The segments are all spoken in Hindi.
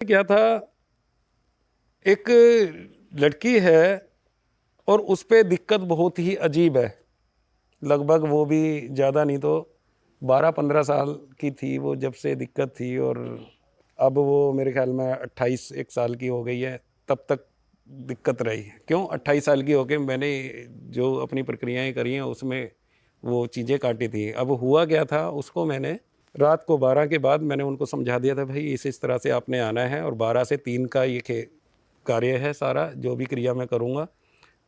क्या था, एक लड़की है और उस पे दिक्कत बहुत ही अजीब है। लगभग वो भी ज़्यादा नहीं तो 12-15 साल की थी वो जब से दिक्कत थी, और अब वो मेरे ख्याल में 28 एक साल की हो गई है। तब तक दिक्कत रही। क्यों 28 साल की होके मैंने जो अपनी प्रक्रियाएं करी हैं उसमें वो चीज़ें काटी थी। अब हुआ क्या था, उसको मैंने रात को 12 के बाद मैंने उनको समझा दिया था, भाई इस तरह से आपने आना है और 12 से 3 का ये कार्य है सारा, जो भी क्रिया मैं करूँगा।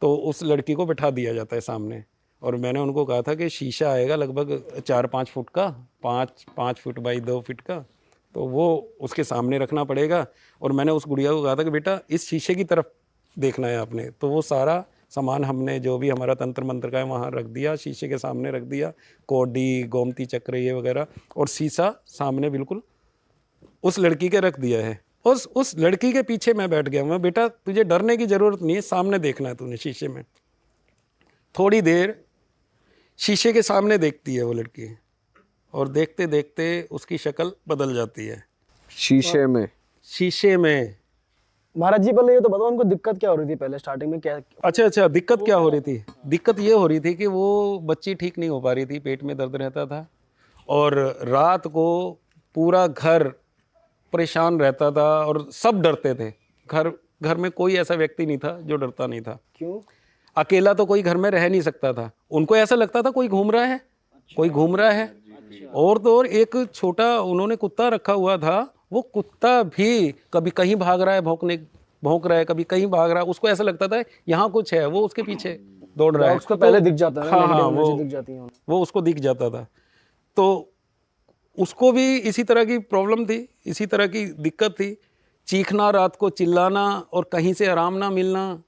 तो उस लड़की को बिठा दिया जाता है सामने, और मैंने उनको कहा था कि शीशा आएगा लगभग 4-5 फुट का, 5 फुट बाई 2 फीट का, तो वो उसके सामने रखना पड़ेगा। और मैंने उस गुड़िया को कहा था कि बेटा इस शीशे की तरफ देखना है आपने। तो वो सारा सामान हमने जो भी हमारा तंत्र मंत्र का है वहाँ रख दिया, शीशे के सामने रख दिया, कोडी गोमती चक्र ये वगैरह, और शीशा सामने बिल्कुल उस लड़की के रख दिया है। उस लड़की के पीछे मैं बैठ गया। मैं, बेटा तुझे डरने की ज़रूरत नहीं है, सामने देखना है तूने शीशे में। थोड़ी देर शीशे के सामने देखती है वो लड़की, और देखते देखते उसकी शक्ल बदल जाती है शीशे में। शीशे में। महाराज जी पहले ये तो बताओ उनको दिक्कत क्या हो रही थी पहले स्टार्टिंग में? क्या अच्छा, दिक्कत क्या हो रही थी? दिक्कत ये हो रही थी कि वो बच्ची ठीक नहीं हो पा रही थी, पेट में दर्द रहता था, और रात को पूरा घर परेशान रहता था और सब डरते थे। घर में कोई ऐसा व्यक्ति नहीं था जो डरता नहीं था। क्यों? अकेला तो कोई घर में रह नहीं सकता था। उनको ऐसा लगता था कोई घूम रहा है, कोई घूम रहा है। और तो और एक छोटा उन्होंने कुत्ता रखा हुआ था, वो कुत्ता भी कभी कहीं भाग रहा है, भौंक रहा है, कभी कहीं भाग रहा है। उसको ऐसा लगता था यहाँ कुछ है, वो उसके पीछे दौड़ रहा है। उसको पहले दिख जाता है ना, हाँ, नेगेटिव एनर्जी दिख जाती है। वो उसको दिख जाता था। तो उसको भी इसी तरह की प्रॉब्लम थी, इसी तरह की दिक्कत थी। चीखना, रात को चिल्लाना, और कहीं से आराम ना मिलना।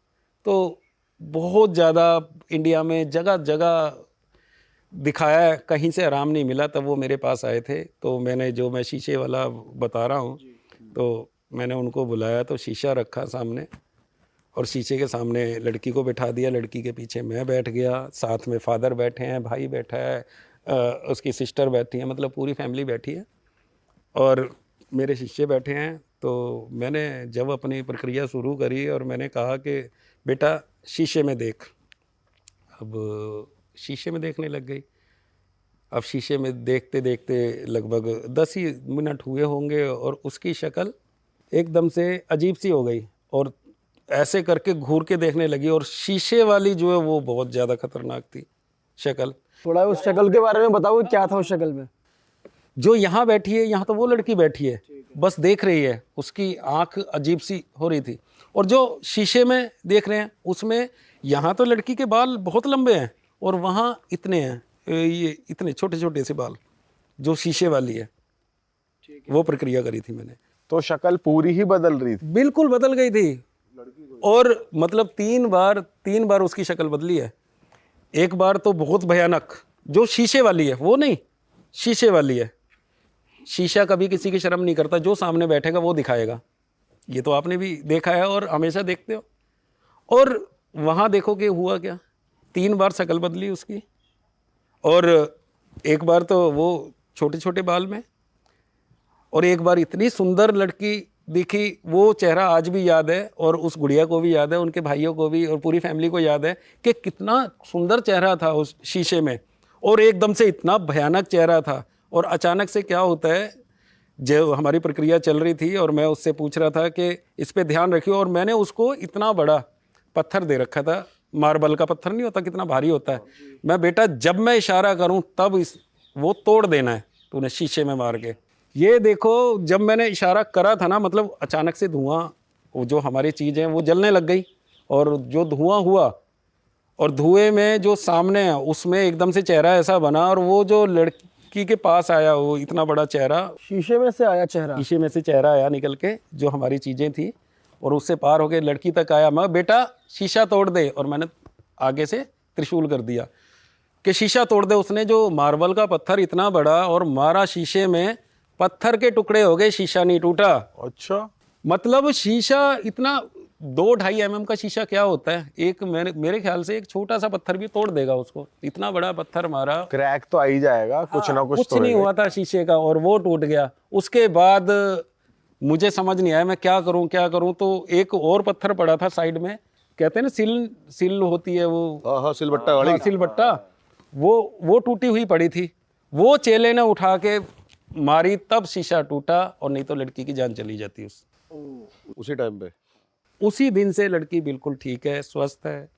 तो बहुत ज़्यादा इंडिया में जगह जगह दिखाया है, कहीं से आराम नहीं मिला। तब वो मेरे पास आए थे, तो मैं शीशे वाला बता रहा हूँ, तो मैंने उनको बुलाया, तो शीशा रखा सामने, और शीशे के सामने लड़की को बैठा दिया, लड़की के पीछे मैं बैठ गया, साथ में फादर बैठे हैं, भाई बैठा है, उसकी सिस्टर बैठी है, मतलब पूरी फैमिली बैठी है, और मेरे शिष्य बैठे हैं। तो मैंने जब अपनी प्रक्रिया शुरू करी और मैंने कहा कि बेटा शीशे में देख। अब शीशे में देखने लग गई। अब शीशे में देखते देखते लगभग 10 ही मिनट हुए होंगे, और उसकी शक्ल एकदम से अजीब सी हो गई, और ऐसे करके घूर के देखने लगी। और शीशे वाली जो है वो बहुत ज़्यादा खतरनाक थी शक्ल। थोड़ा उस शक्ल के बारे में बताओ, क्या था उस शक्ल में? जो यहाँ बैठी है, यहाँ तो वो लड़की बैठी है, बस देख रही है, उसकी आंख अजीब सी हो रही थी। और जो शीशे में देख रहे हैं उसमें यहाँ तो लड़की के बाल बहुत लंबे हैं, और वहाँ इतने हैं, ये इतने छोटे छोटे से बाल। जो शीशे वाली है वो प्रक्रिया करी थी मैंने। तो शक्ल पूरी ही बदल रही थी? बिल्कुल बदल गई थी, और मतलब 3 बार उसकी शक्ल बदली है। एक बार तो बहुत भयानक, जो शीशे वाली है वो नहीं, शीशे वाली है। शीशा कभी किसी की शर्म नहीं करता, जो सामने बैठेगा वो दिखाएगा। ये तो आपने भी देखा है और हमेशा देखते हो। और वहाँ देखो कि हुआ क्या, 3 बार शक्ल बदली उसकी, और एक बार तो वो छोटे छोटे बाल में, और एक बार इतनी सुंदर लड़की दिखी। वो चेहरा आज भी याद है, और उस गुड़िया को भी याद है, उनके भाइयों को भी, और पूरी फैमिली को याद है कि कितना सुंदर चेहरा था उस शीशे में, और एकदम से इतना भयानक चेहरा था। और अचानक से क्या होता है, जो हमारी प्रक्रिया चल रही थी और मैं उससे पूछ रहा था कि इस पे ध्यान रखियो, और मैंने उसको इतना बड़ा पत्थर दे रखा था, मार्बल का पत्थर नहीं होता, कितना भारी होता है। मैं, बेटा जब मैं इशारा करूं तब वो तोड़ देना है तूने शीशे में मार के। ये देखो, जब मैंने इशारा करा था ना, मतलब अचानक से धुआं, वो जो हमारी चीज़ है वो जलने लग गई, और जो धुआं हुआ, और धुएं में जो सामने है उसमें एकदम से चेहरा ऐसा बना, और वो जो लड़की के पास आया, वो इतना बड़ा चेहरा, शीशे में से आया चेहरा? शीशे में से चेहरा आया निकल के, जो हमारी चीज़ें थी, और उससे पार होके लड़की तक आया। मैं, बेटा शीशा तोड़ दे, और मैंने आगे से त्रिशूल कर दिया कि शीशा तोड़ दे। उसने जो मार्बल का पत्थर इतना बड़ा और मारा शीशे में, पत्थर के टुकड़े हो गए, शीशा नहीं टूटा। अच्छा, मतलब शीशा इतना 2-2.5 mm का शीशा क्या होता है, एक मेरे ख्याल से एक छोटा सा पत्थर भी तोड़ देगा उसको। इतना बड़ा पत्थर मारा, क्रैक तो आ ही जाएगा, कुछ ना कुछ कुछ तो नहीं होगा। हुआ था शीशे का, और वो टूट गया। उसके बाद मुझे समझ नहीं आया मैं क्या करूं। तो एक और पत्थर पड़ा था साइड में, कहते हैं ना सिल होती है वो, हाँ हाँ सिलबट्टा वाली। हाँ, सिलबट्टा, वो टूटी हुई पड़ी थी। वो चेले ने उठा के मारी, तब शीशा टूटा, और नहीं तो लड़की की जान चली जाती। उसी टाइम पे। उसी दिन से लड़की बिल्कुल ठीक है, स्वस्थ है।